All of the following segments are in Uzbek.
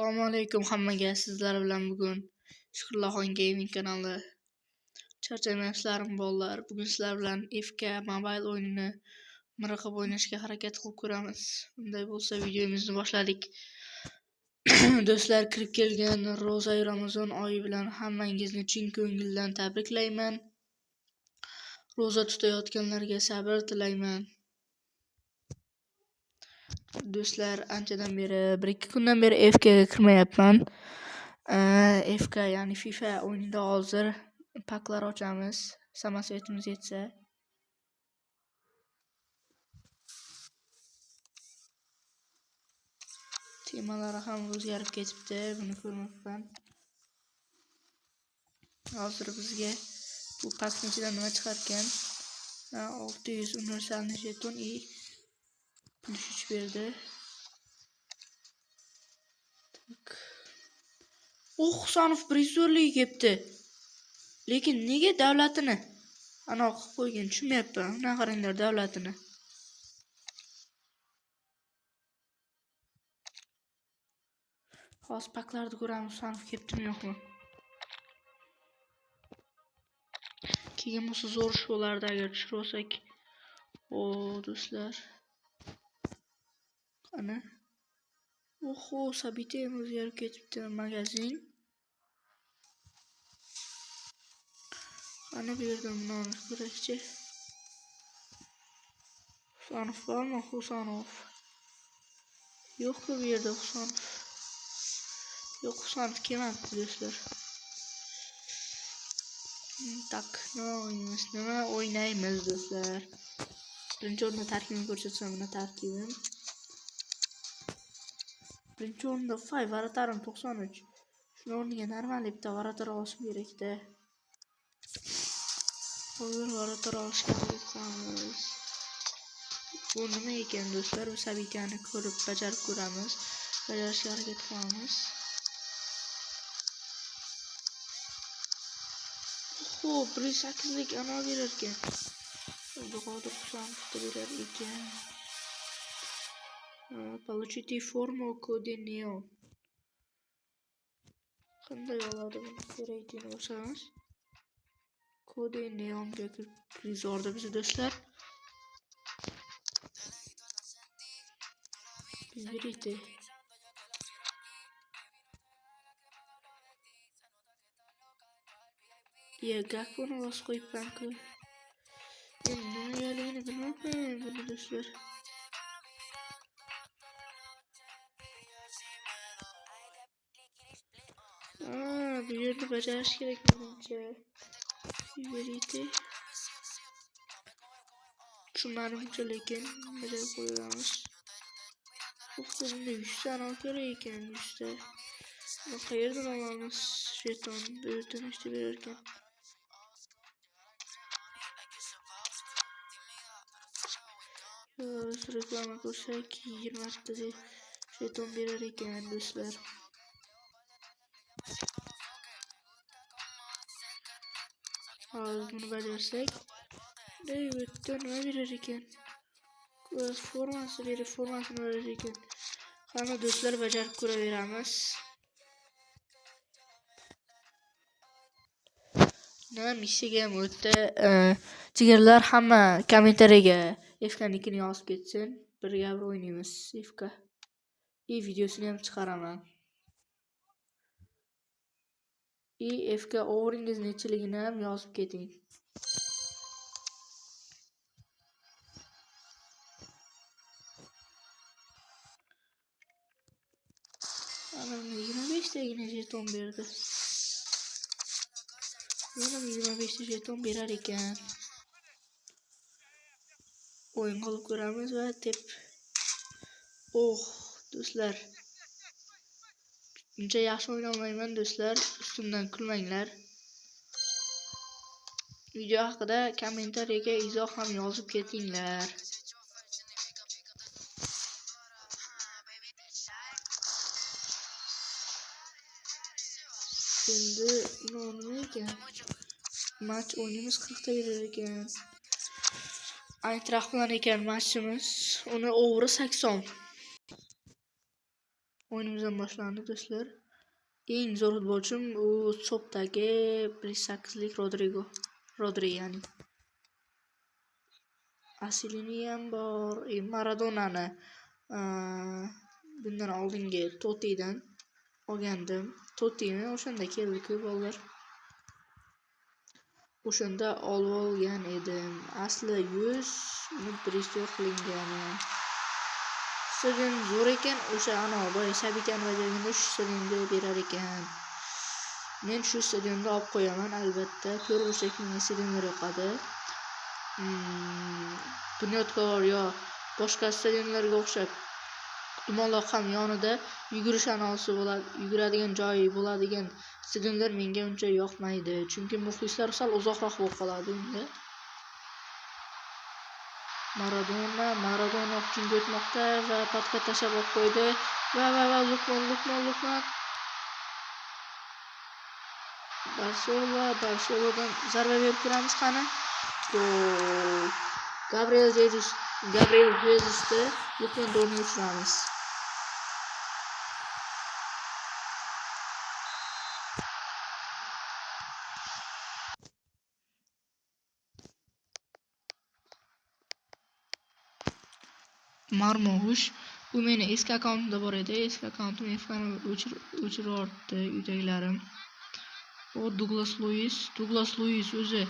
Assalomu alaykum hammaga. Sizlar bilan bugun Shukrullohxon Gaming kanali. Charchamayapsizlarmi bolalar? Bugun sizlar bilan FK Mobile o'yinini miriqib o'ynashga harakat qilib ko'ramiz. Unday bo'lsa videomizni boshladik. Do'stlar, kirib kelgan Ro'za Ramazon oyi bilan hammangizni chin ko'ngildan tabriklayman. Ro'za tutayotganlarga sabr tilayman. Do'stlar, anchadan beri 1-2 kundan beri FK ga kirmayapman. FK ya'ni FIFA o'yinida hozir paklar ochamiz. Samosetimiz yetsa. Temalari ham o'zgarib ketibdi, buni ko'rmoqman. Hozir bizga bu pakning ichidan nima chiqarkan? 600 universalni jeton i +3 berdi. Husanov prizorliga kelibdi. Lekin nega davlatini ana qilib qo'ygan, tushunmayapman. Mana qaranglar davlatini. Hozir paklarni ko'ramiz, Husanov kelibdimi yo'qmi? Keyin bo'lsa zo'r ish bo'lardi agar tushirib olsak. Do'stlar. Qani? Sabita ham o'zgarib ketibdi, magazin. Qani bu yerda buni ko'rakchi. Husanov bormi? Husanov. Yo'q-ku bu yerda Husanov. Yo'q, Husanov kelmabdi do'stlar. Tak, nima o'ynaymiz do'stlar. Birinchi o'rinda tarkibni ko'rsatsam, buni tarkibim. Birinchi o'rinda Fay Varatarim 93. Shuni o'rniga normal bitta Varatar olishim kerak-da. Hozir Varatar olishga harakat qilamiz. Bu nima ekan do'stlar? Bu Sabitani ko'rib bajarib ko'ramiz. Bajarishga harakat qilamiz. Xo'p, 108lik ana berar ekan. Abduqodir Husanovni berar ekan. Получите форму коде неон. Qanday oladi buni kerakligini o'rganamiz. Kode neonga prizorda biz do'stlar. Berite. Gakuni bosib qo'yibman-ku. Nimaligini bilmayman buni do'stlar. Bu yerni bajarish kerak menimcha. Berite. Tushunmadim-chi, lekin bajarib qo'yamiz. Bunda 100 tane kerak ekan, 100 ta. Qayerdan olamiz jeton? Bu yerda nechta berar ekan? Reklama ko'rsak 20 ta jeton berar ekan do'stlar. Hozir buni bajarsak, bitta nima berar ekan? Formasini berar ekan. Qani do'stlar, bajarib ko'raveramiz. Nima missiyaga ham o'tdi. Jigarlar hamma kommentariyaga FK-nikini yozib ketsin. Birga o'ynaymiz FK. Videosini ham chiqaraman. FK overingiz nechiligini ham yozib keting. Ana 25 tagina jeton berdi. Yana 25 ta jeton berar ekan. O'yin qilib ko'ramiz va do'stlar. Uncha yaxshi o'yna olmayman do'stlar, ustimdan kulmanglar. Video haqida kommentariyaga izoh ham yozib ketinglar. Endi nima ekan? Match o'ynaymiz 40 ta berar ekan. Aytraxt bilan ekan matchimiz. Uni overi 80. O'yinimizdan boshlandi do'stlar. Eng zo'r futbolchim u Chopdagi 108lik Rodri ya'ni. Aslini ham bor, Maradonani bundan oldingi Tottidan olgandim. Tottini o'shanda keldi-ku bolalar. O'shanda olgan edim. Asli 100 restore qilingan. Stadion zo'r ekan, o'sha boy Shabikan bajarganda shu stadionda berar ekan. Men shu stadionda olib qo'yaman albatta. To'rtburchakli stadionlar yoqadi. Bunyodkor yo boshqa stadionlarga o'xshab Dumaloq ham yonida yugurish anonsi bo'ladi, yuguradigan joyi bo'ladigan stadionlar menga uncha yoqmaydi, chunki muxlislar sal uzoqroq bo'lib qoladi unda. Maradona hujumga o'tmoqda va patka tashlab olib qo'ydi. Va Lukman. Barselonadan zarba berib turamiz qani. Gol. Gabriel Jesus'da Lukman o'rniga tushiramiz. Marmovush, bu meni eski akkauntimda bor edi. Eski akkauntim FK'ni o'chirib yubordi uydagilarim. O Douglas Luiz o'zi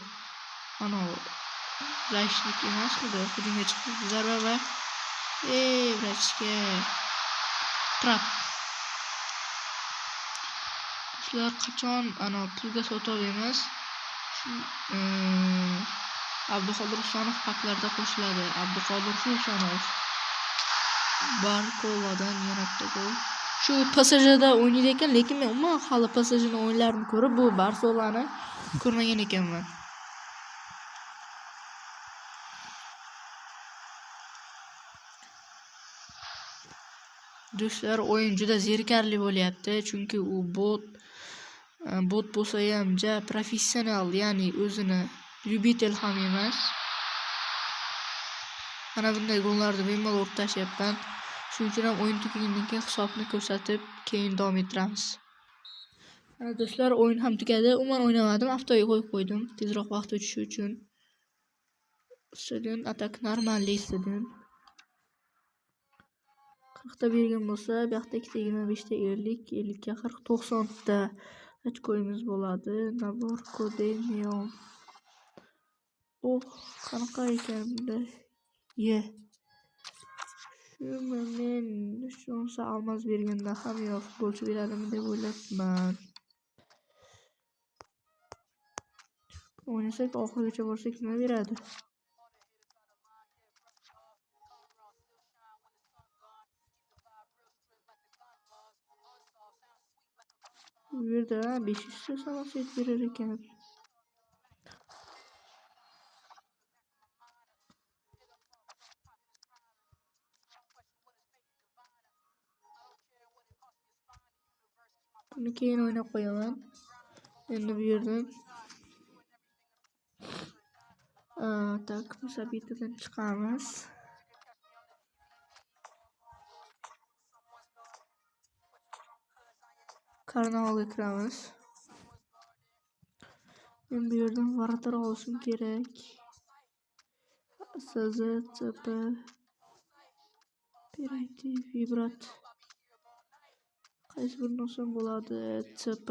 защитник emasmidi? Hujumga chiqib zarba va vrachga trap. Sizlar qachon pulga sotib emas? Abduqodir Husanov paklarda qo'shiladi. Abduqodir Husanov Barkoladan yaratdi gol. Shu PSJda o'ynaydi ekan, lekin men umuman hali PSJning o'yinlarini ko'rib, bu Barselonani ko'rmagan ekanman. Do'stlar, o'yin juda zerikarli bo'lyapti, chunki u bot bo'lsa ham ja professional, ya'ni o'zini lyubitel ham emas. Mana bunday gollarni bemalol urib tashlayapman. Shuning uchun ham o'yin tugagandan keyin hisobni ko'rsatib, keyin davom ettiramiz. Mana do'stlar, o'yin ham tugadi. Umuman o'ynamadim, haftaga qo'yib qo'ydim, tezroq vaqt o'tishi uchun. Stadion atak normalli stadion. 40 ta bergan bo'lsa, bu yoqda 225 ta 50 ga 40, 90 ta ochkoyimiz bo'ladi. Nabor Kodemion. Qanaqa ekan bunda? Men shuncha almaz berganda ham yo futbolchi beradimi deb o'ylabman. O'ynasak oxirigacha borsak nima beradi? Bu yerda 500 ta samoset berar ekan. Buni keyin o'ynab qo'yaman. Endi bu yerdan tak musabitadan chiqamiz. Karnavalga kiramiz. Men bu yerdan varatar olishim kerak. SZCP Operativ Vibrat. Qaysi birini olsam bo'ladi? CP.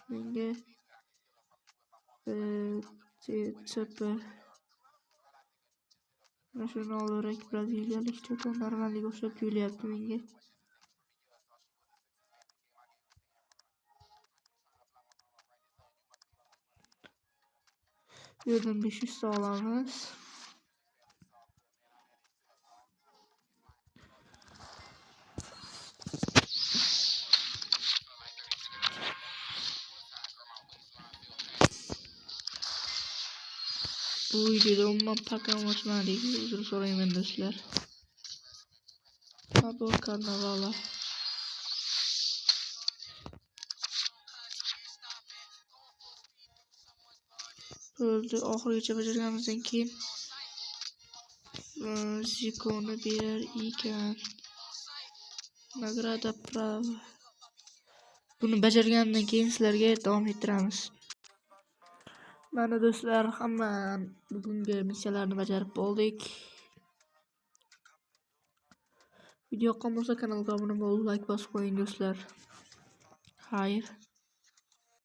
Menga CP. Mana shuni olarak braziliyalik cho'ta normalga o'xshab tuyulyapti menga. Bu yerdan 500 ta olamiz. Bu videoda umuman pakam ochmadik, uzr so'rayman do'stlar. Bu karnavala. Bo'ldi, oxirigacha bajarganimizdan keyin Zikoni berar ekan. Nagrada prava. Buni bajargandan keyin sizlarga davom ettiramiz. Mana do'stlar, hamma bugungi missiyalarni bajarib bo'ldik. Video yoqqan bo'lsa kanalga obuna bo'lib, like bosib qo'ying do'stlar. Xayr.